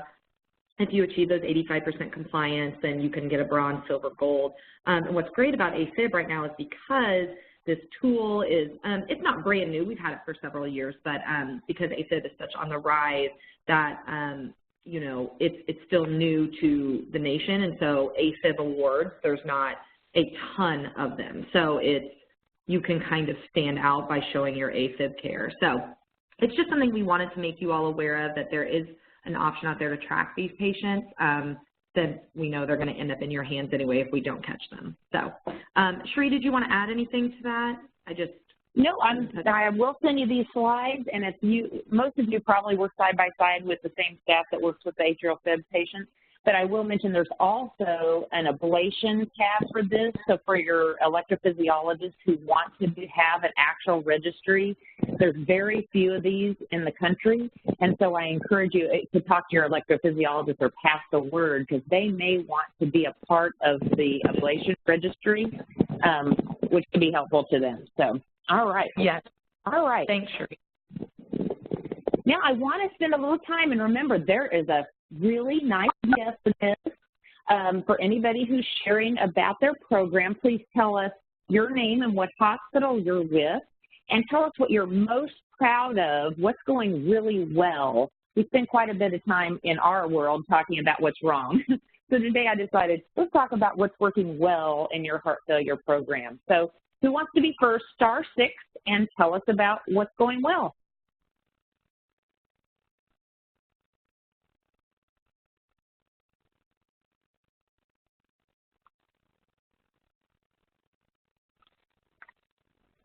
If you achieve those 85% compliance, then you can get a bronze, silver, gold. And what's great about AFib right now is because this tool is, it's not brand new, we've had it for several years, but because AFib is such on the rise that, you know, it's still new to the nation, and so AFib awards, there's not a ton of them. So you can kind of stand out by showing your AFib care. So it's just something we wanted to make you all aware of, that there is an option out there to track these patients. Then we know they're going to end up in your hands anyway if we don't catch them. So, Cherie, did you want to add anything to that? No, I will send you these slides, and most of you probably work side by side with the same staff that works with atrial fib patients, but I will mention there's also an ablation tab for this. So for your electrophysiologists who want to have an actual registry, there's very few of these in the country, and so I encourage you to talk to your electrophysiologist or pass the word, because they may want to be a part of the ablation registry, which can be helpful to them. So. All right. Yes. All right. Thanks, Cherie. Now, I want to spend a little time, and remember, there is a really nice gift for this. For anybody who's sharing about their program, please tell us your name and what hospital you're with, and tell us what you're most proud of, what's going really well. We spend quite a bit of time in our world talking about what's wrong. So today I decided, let's talk about what's working well in your heart failure program. So Who wants to be first? Star 6 and tell us about what's going well.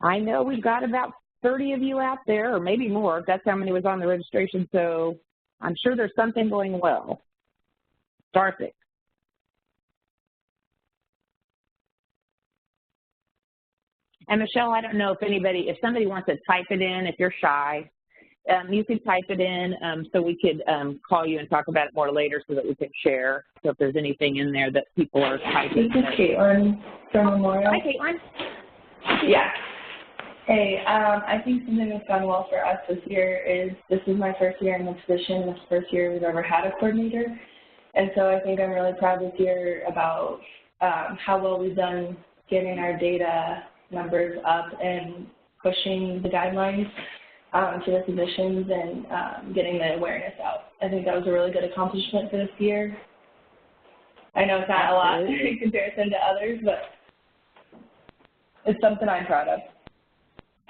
I know we've got about 30 of you out there, or maybe more. That's how many was on the registration, so I'm sure there's something going well. Star 6. And Michelle, I don't know if somebody wants to type it in, if you're shy, you can type it in so we could call you and talk about it more later so that we can share. So if there's anything in there that people are typing. This is Caitlin from Memorial. Hi, Caitlin. Yeah. Hey, I think something that's gone well for us this year is this is my first year in the position. This is the first year we've ever had a coordinator. And so I think I'm really proud this year about how well we've done getting our data numbers up and pushing the guidelines to the physicians and getting the awareness out. I think that was a really good accomplishment for this year. I know it's not a lot in comparison to others, but it's something I'm proud of.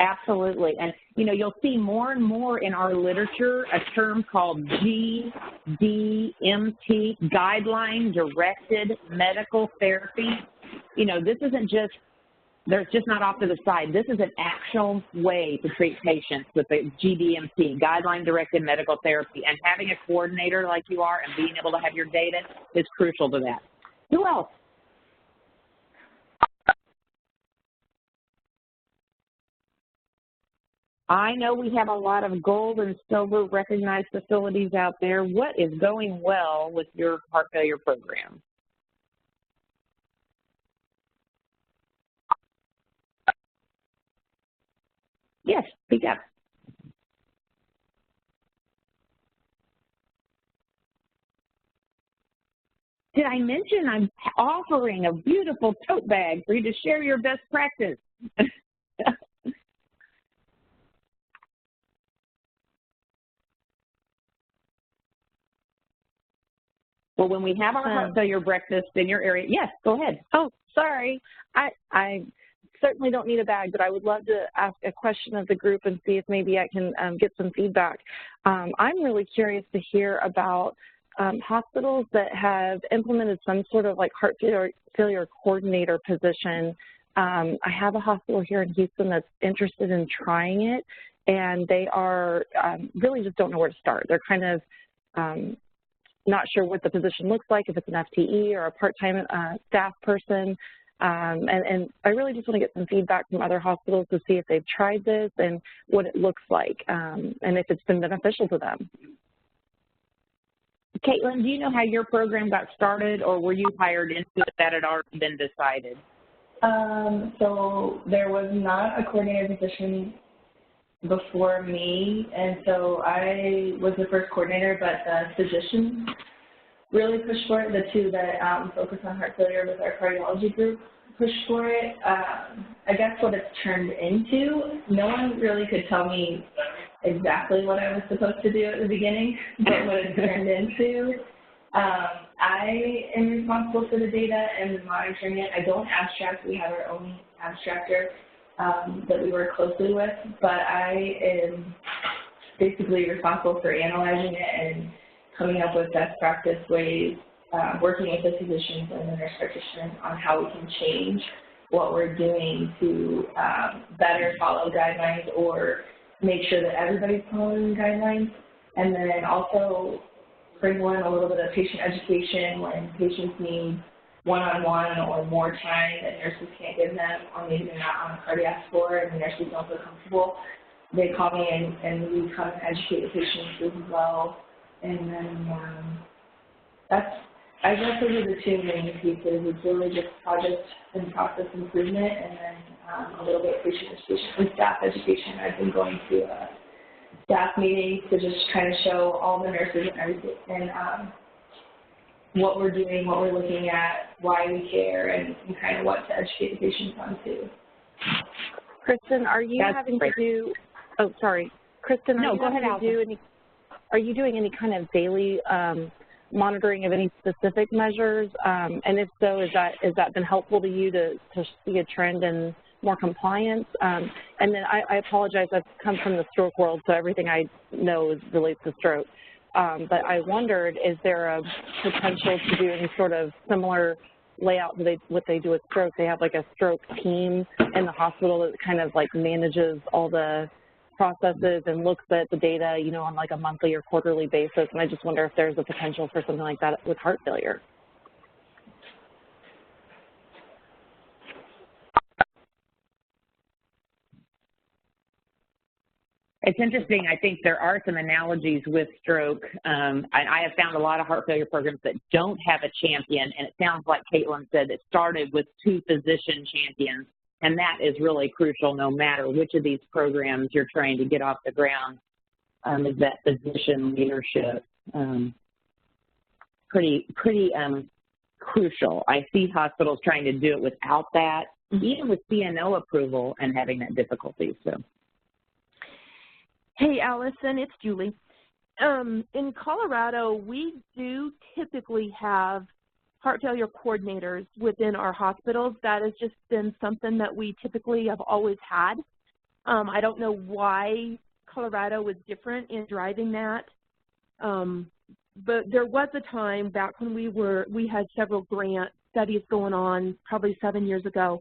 Absolutely. And, you know, you'll see more and more in our literature a term called GDMT, Guideline Directed Medical Therapy. You know, this isn't just, there's just not off to the side. This is an actual way to treat patients with the GDMT, Guideline Directed Medical Therapy. And having a coordinator like you are and being able to have your data is crucial to that. Who else? I know we have a lot of gold and silver recognized facilities out there. What is going well with your heart failure program? Yes, speak up. Did I mention I'm offering a beautiful tote bag for you to share your best practice? Well, when we have our heart failure breakfast in your area, yes, go ahead. Oh, sorry. I certainly don't need a bag, but I would love to ask a question of the group and see if maybe I can get some feedback. I'm really curious to hear about hospitals that have implemented some sort of like heart failure coordinator position. I have a hospital here in Houston that's interested in trying it, and they are really just don't know where to start. They're kind of not sure what the position looks like, if it's an FTE or a part-time staff person. And I really just want to get some feedback from other hospitals to see if they've tried this and what it looks like, and if it's been beneficial to them. Caitlin, do you know how your program got started, or were you hired into it that had already been decided? So there was not a coordinator position before me, and so I was the first coordinator, but the physicians really pushed for it. The two that focus on heart failure with our cardiology group pushed for it. I guess what it's turned into, no one really could tell me exactly what I was supposed to do at the beginning, but what it's turned into. I am responsible for the data and monitoring it. I don't abstract. We have our own abstractor that we work closely with, but I am basically responsible for analyzing it and coming up with best practice ways, working with the physicians and the nurse practitioners on how we can change what we're doing to better follow guidelines or make sure that everybody's following guidelines, and then also sprinkle in a little bit of patient education when patients need one-on-one or more time that nurses can't give them, or maybe they're not on a cardiac floor and the nurses don't feel comfortable. They call me and we come and educate the patients as well. And then I guess those are the two main pieces. It's really just project and process improvement, and then a little bit of patient education and staff education. I've been going to staff meetings to just kind of show all the nurses and everything, and what we're doing, what we're looking at, why we care, and kind of what to educate the patients on too. Kristen, are you having to do, oh, sorry. Kristen, no, go ahead, are you doing any kind of daily monitoring of any specific measures? And if so, has that been helpful to you to see a trend in more compliance? And then I apologize, I've come from the stroke world, so everything I know relates to stroke. But I wondered, is there a potential to do any sort of similar layout to what they do with stroke? They have like a stroke team in the hospital that kind of like manages all the processes and looks at the data, you know, on like a monthly or quarterly basis. And I just wonder if there's a potential for something like that with heart failure. It's interesting. I think there are some analogies with stroke. I have found a lot of heart failure programs that don't have a champion, and it sounds like Caitlin said it started with 2 physician champions, and that is really crucial no matter which of these programs you're trying to get off the ground, is that physician leadership. Pretty crucial. I see hospitals trying to do it without that, even with CNO approval and having that difficulty. So. Hey, Allison, it's Julie. In Colorado, we do typically have heart failure coordinators within our hospitals. That has just been something that we typically have always had. I don't know why Colorado was different in driving that, but there was a time back when we had several grant studies going on, probably 7 years ago,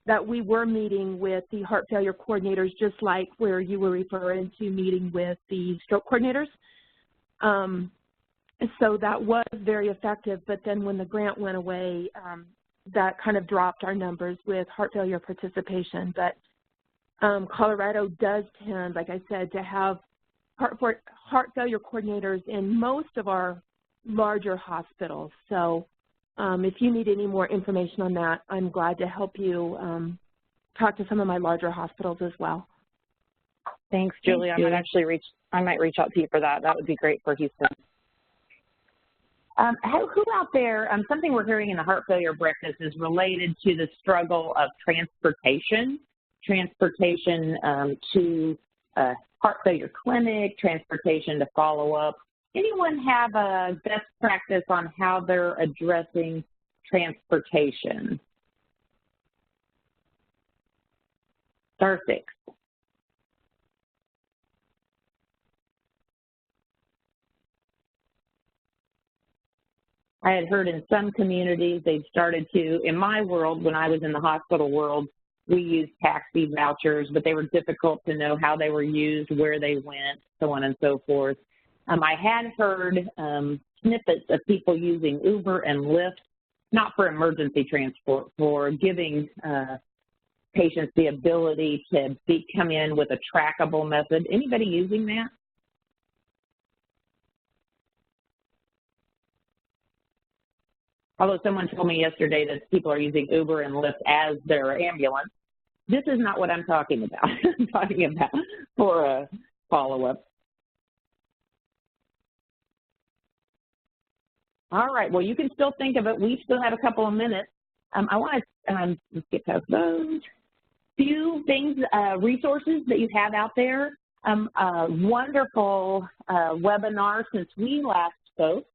that we were meeting with the heart failure coordinators, just like where you were referring to meeting with the stroke coordinators. So that was very effective, but then when the grant went away, that kind of dropped our numbers with heart failure participation. But Colorado does tend, like I said, to have heart failure coordinators in most of our larger hospitals. So if you need any more information on that, I'm glad to help you talk to some of my larger hospitals as well. Thanks, Julie. I might reach out to you for that. That would be great for Houston. Who out there, something we're hearing in the heart failure breakfast is related to the struggle of transportation to heart failure clinic, transportation to follow up. Anyone have a best practice on how they're addressing transportation? Star 6. I had heard in some communities they've started to, in my world, when I was in the hospital world, we used taxi vouchers, but they were difficult to know how they were used, where they went, so on and so forth. I had heard snippets of people using Uber and Lyft, not for emergency transport, for giving patients the ability to come in with a trackable method. Anybody using that? Although someone told me yesterday that people are using Uber and Lyft as their ambulance. This is not what I'm talking about. I'm talking about for a follow-up. All right, well, you can still think of it. We still have a couple of minutes. I want to let's get past those. Few things, resources that you have out there. A wonderful webinar since we last spoke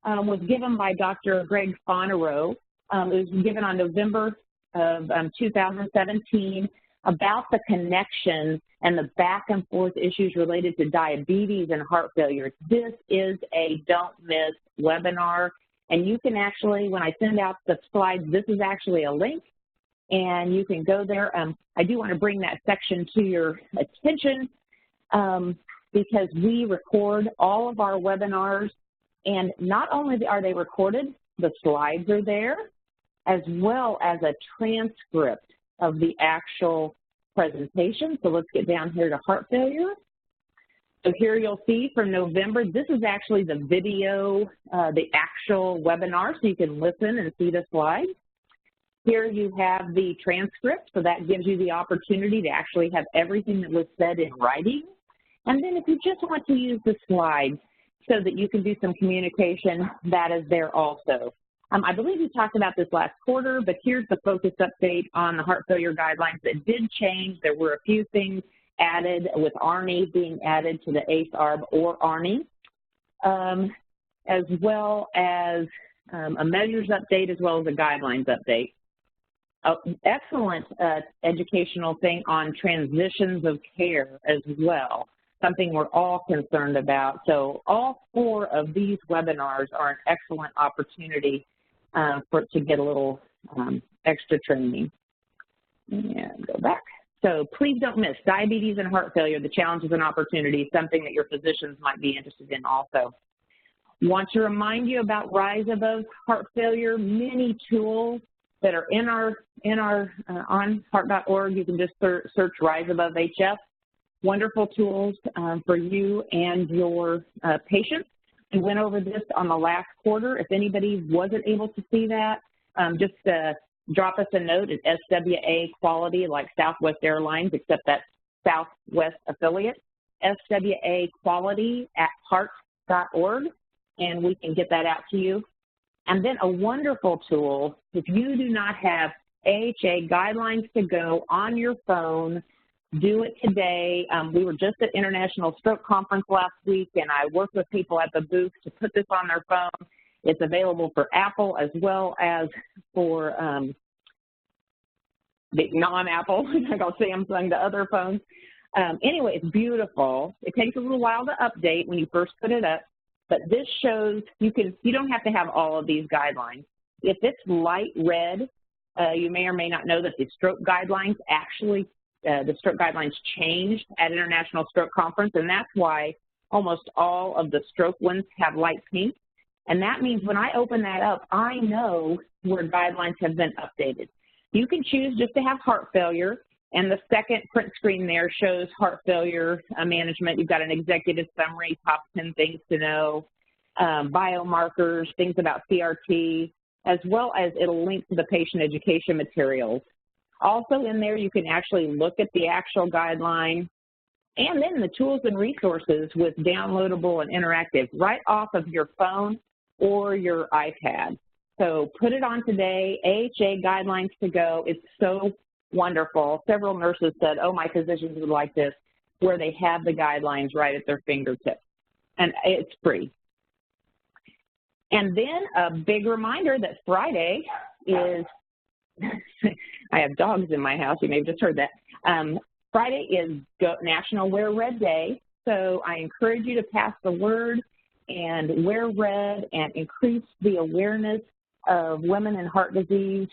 was given by Dr. Greg Fonarow. It was given on November of 2017 about the connection and the back and forth issues related to diabetes and heart failure. This is a don't miss webinar, and you can actually, when I send out the slides, this is actually a link, and you can go there. I do want to bring that section to your attention because we record all of our webinars, and not only are they recorded, the slides are there, as well as a transcript of the actual presentation. So let's get down here to heart failure. So here you'll see from November, this is actually the video, the actual webinar, so you can listen and see the slides. Here you have the transcript, so that gives you the opportunity to actually have everything that was said in writing. And then if you just want to use the slides so that you can do some communication, that is there also. I believe we talked about this last quarter, but here's the focus update on the heart failure guidelines that did change. There were a few things added with ARNI being added to the ACE-ARB or ARNI, as well as a measures update as well as a guidelines update. excellent educational thing on transitions of care as well, something we're all concerned about. So all 4 of these webinars are an excellent opportunity to get a little extra training. And go back. So please don't miss diabetes and heart failure, the challenges and opportunities, something that your physicians might be interested in also. Want to remind you about Rise Above Heart Failure, many tools that are on heart.org. You can just search Rise Above HF. Wonderful tools for you and your patients. We went over this on the last quarter. If anybody wasn't able to see that, just drop us a note at SWA Quality, like Southwest Airlines, except that's Southwest affiliate, SWA Quality at heart.org, and we can get that out to you. And then a wonderful tool, if you do not have AHA guidelines to go on your phone, do it today. We were just at International Stroke Conference last week, and I worked with people at the booth to put this on their phone. It's available for Apple as well as for the non-Apple, I call Samsung, the other phones. Anyway, it's beautiful. It takes a little while to update when you first put it up, but this shows you don't have to have all of these guidelines. If it's light red, you may or may not know that the stroke guidelines changed at International Stroke Conference, and that's why almost all of the stroke ones have light pink. And that means when I open that up, I know where guidelines have been updated. You can choose just to have heart failure, and the second print screen there shows heart failure management. You've got an executive summary, top 10 things to know, biomarkers, things about CRT, as well as it'll link to the patient education materials. Also in there, you can actually look at the actual guideline, and then the tools and resources with downloadable and interactive right off of your phone or your iPad. So put it on today, AHA guidelines to go. It's so wonderful. Several nurses said, oh, my physicians would like this, where they have the guidelines right at their fingertips. And it's free. And then a big reminder that Friday is, I have dogs in my house, you may have just heard that. Friday is National Wear Red Day, so I encourage you to pass the word and wear red and increase the awareness of women and heart disease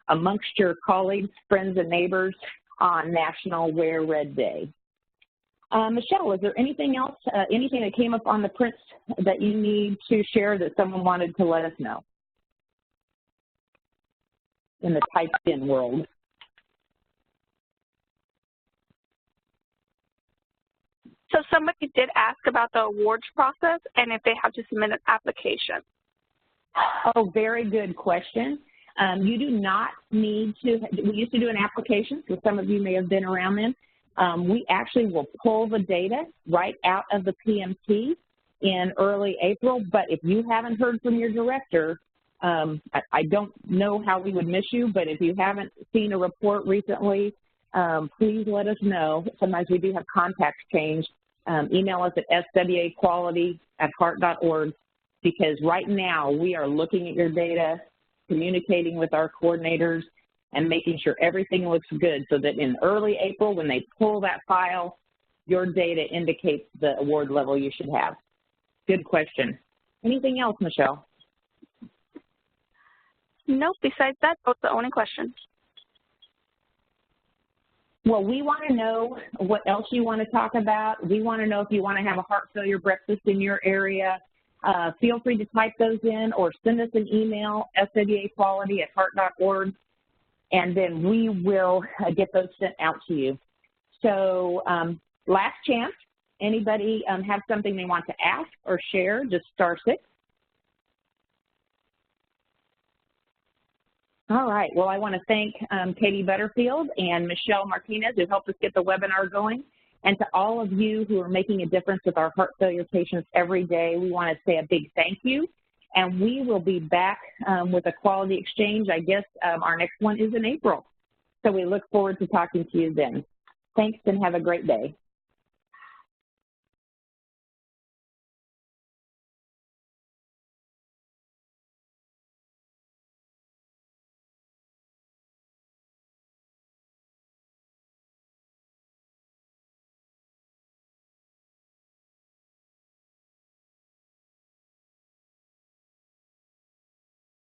amongst your colleagues, friends, and neighbors on National Wear Red Day. Michelle, is there anything else, anything that came up on the prints that you need to share that someone wanted to let us know in the typed-in world? So somebody did ask about the awards process and if they have to submit an application. Oh, very good question. You do not need to, we used to do an application, so some of you may have been around them. We actually will pull the data right out of the PMT in early April, but if you haven't heard from your director, I don't know how we would miss you, but if you haven't seen a report recently, please let us know. Sometimes we do have contacts change. Email us at swaquality@heart.org, because right now we are looking at your data, communicating with our coordinators, and making sure everything looks good so that in early April, when they pull that file, your data indicates the award level you should have. Good question. Anything else, Michelle? No, besides that, those are the only questions. Well, we want to know what else you want to talk about. We want to know if you want to have a heart failure breakfast in your area. Feel free to type those in or send us an email, swaquality@heart.org, and then we will get those sent out to you. So last chance, anybody have something they want to ask or share, just *6. All right, well, I want to thank Katie Butterfield and Michelle Martinez, who helped us get the webinar going. And to all of you who are making a difference with our heart failure patients every day, we want to say a big thank you. And we will be back with a quality exchange. I guess our next one is in April. So we look forward to talking to you then. Thanks and have a great day.